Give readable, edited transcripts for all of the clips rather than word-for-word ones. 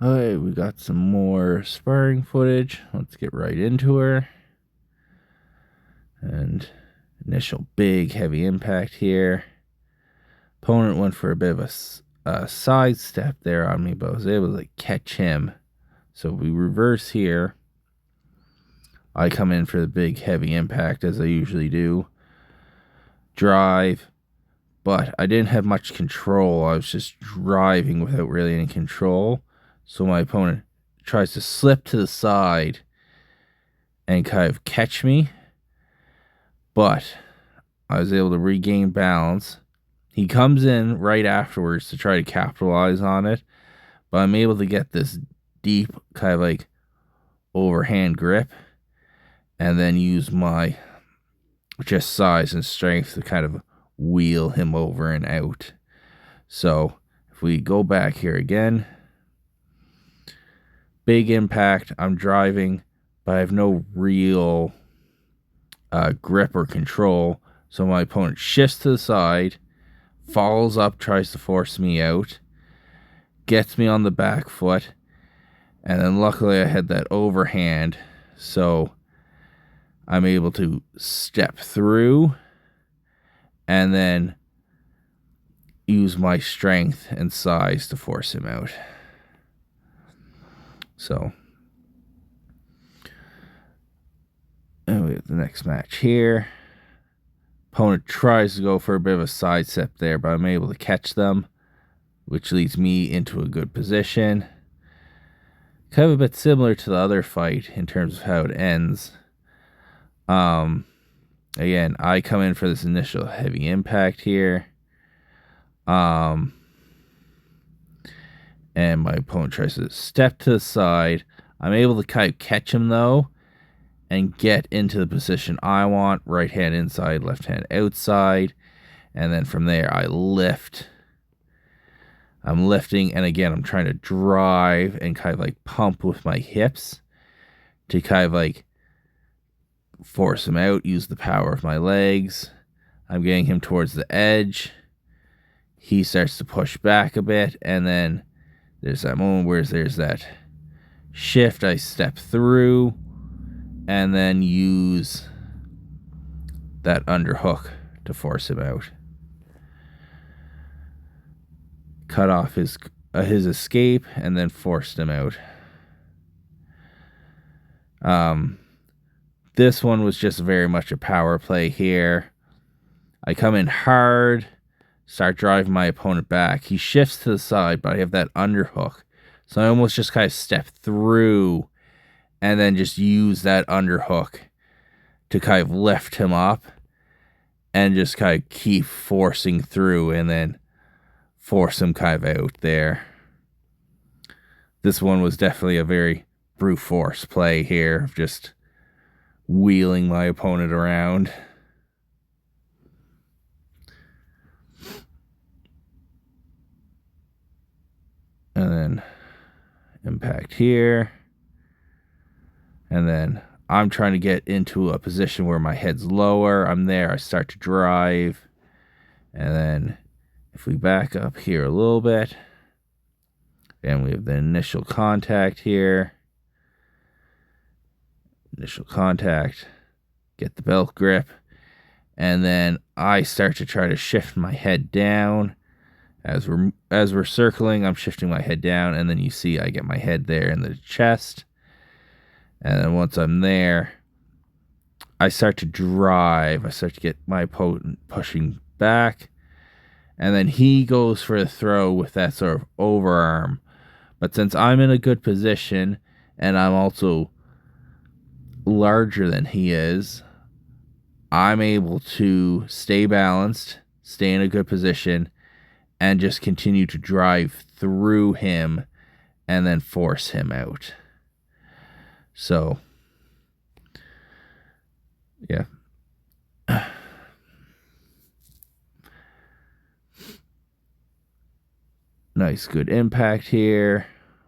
Alright, we got some more sparring footage. Let's get right into her. And initial big heavy impact here. Opponent went for a bit of a side step there on me, but I was able to catch him. So we reverse here. I come in for the big heavy impact as I usually do. Drive. But I didn't have much control. I was just driving without really any control. So my opponent tries to slip to the side and kind of catch me. But I was able to regain balance. He comes in right afterwards to try to capitalize on it. But I'm able to get this deep kind of like overhand grip. And then use my just size and strength to kind of wheel him over and out. So if we go back here again, big impact, I'm driving, but I have no real grip or control. So my opponent shifts to the side, follows up, tries to force me out, gets me on the back foot, and then luckily I had that overhand, so I'm able to step through and then use my strength and size to force him out. So, and we have the next match here. Opponent tries to go for a bit of a side step there, but I'm able to catch them, which leads me into a good position. Kind of a bit similar to the other fight in terms of how it ends. Again, I come in for this initial heavy impact here. And my opponent tries to step to the side. I'm able to kind of catch him though and get into the position I want. Right hand inside, left hand outside. And then from there I lift. I'm lifting, and again I'm trying to drive and kind of like pump with my hips to kind of like force him out, use the power of my legs. I'm getting him towards the edge. He starts to push back a bit, and then there's that moment where there's that shift. I step through and then use that underhook to force him out. Cut off his escape and then forced him out. This one was just very much a power play here. I come in hard, start driving my opponent back. He shifts to the side, but I have that underhook. So I almost just kind of step through and then just use that underhook to kind of lift him up and just kind of keep forcing through and then force him kind of out there. This one was definitely a very brute force play here of just wheeling my opponent around. And then impact here. And then I'm trying to get into a position where my head's lower. I'm there. I start to drive. And then if we back up here a little bit, and we have the initial contact here. Initial contact. Get the belt grip. And then I start to try to shift my head down. As we're circling, I'm shifting my head down, and then you see I get my head there in the chest. And then once I'm there, I start to drive. I start to get my opponent pushing back. And then he goes for a throw with that sort of overarm. But since I'm in a good position, and I'm also larger than he is, I'm able to stay balanced, stay in a good position, and just continue to drive through him and then force him out. So, yeah. Nice, good impact here.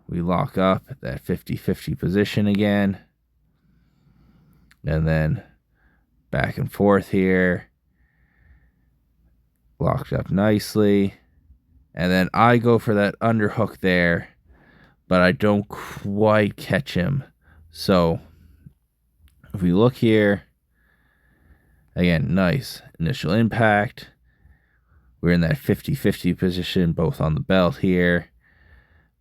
We lock up at that 50-50 position again. And then back and forth here. Locked up nicely. And then I go for that underhook there. but I don't quite catch him. So if we look here, again, nice initial impact. We're in that 50-50 position, both on the belt here.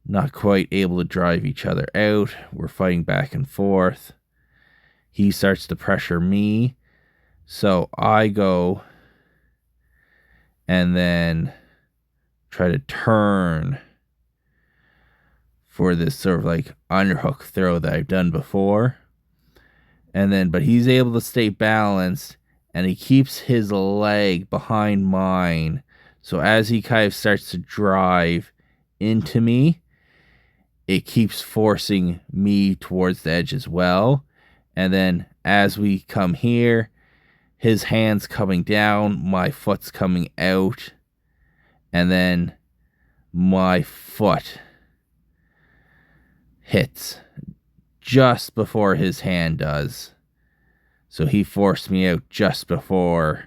Not quite able to drive each other out. We're fighting back and forth. He starts to pressure me. So I go and then try to turn for this sort of like underhook throw that I've done before. But he's able to stay balanced, and he keeps his leg behind mine. So as he kind of starts to drive into me, it keeps forcing me towards the edge as well. And then as we come here, his hand's coming down, my foot's coming out, and then my foot hits just before his hand does. So he forced me out just before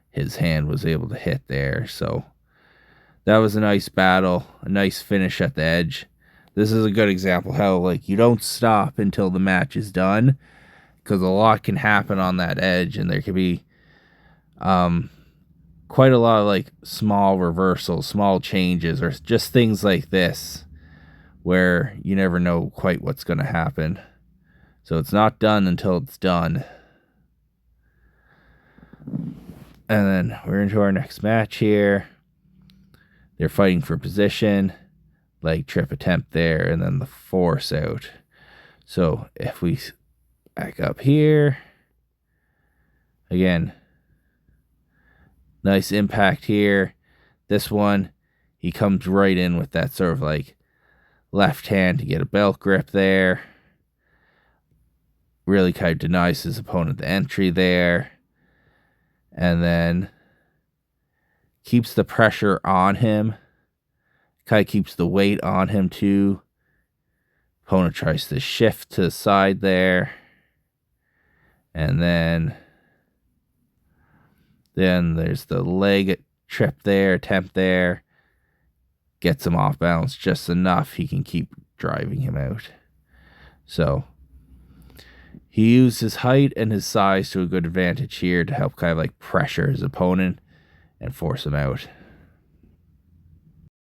his hand was able to hit there. So that was a nice battle, a nice finish at the edge. This is a good example how, like, you don't stop until the match is done, because a lot can happen on that edge, and there could be quite a lot of like small reversals, small changes, or just things like this where you never know quite what's going to happen. So it's not done until it's done. And then we're into our next match here. They're fighting for position. Leg trip attempt there, and then the force out. So if we back up here, again, nice impact here. This one, he comes right in with that sort of like left hand to get a belt grip there. Really kind of denies his opponent the entry there. And then keeps the pressure on him. Kind of keeps the weight on him too. Opponent tries to shift to the side there. And then there's the leg trip there, attempt there. Gets him off balance just enough he can keep driving him out. So he used his height and his size to a good advantage here to help kind of like pressure his opponent and force him out.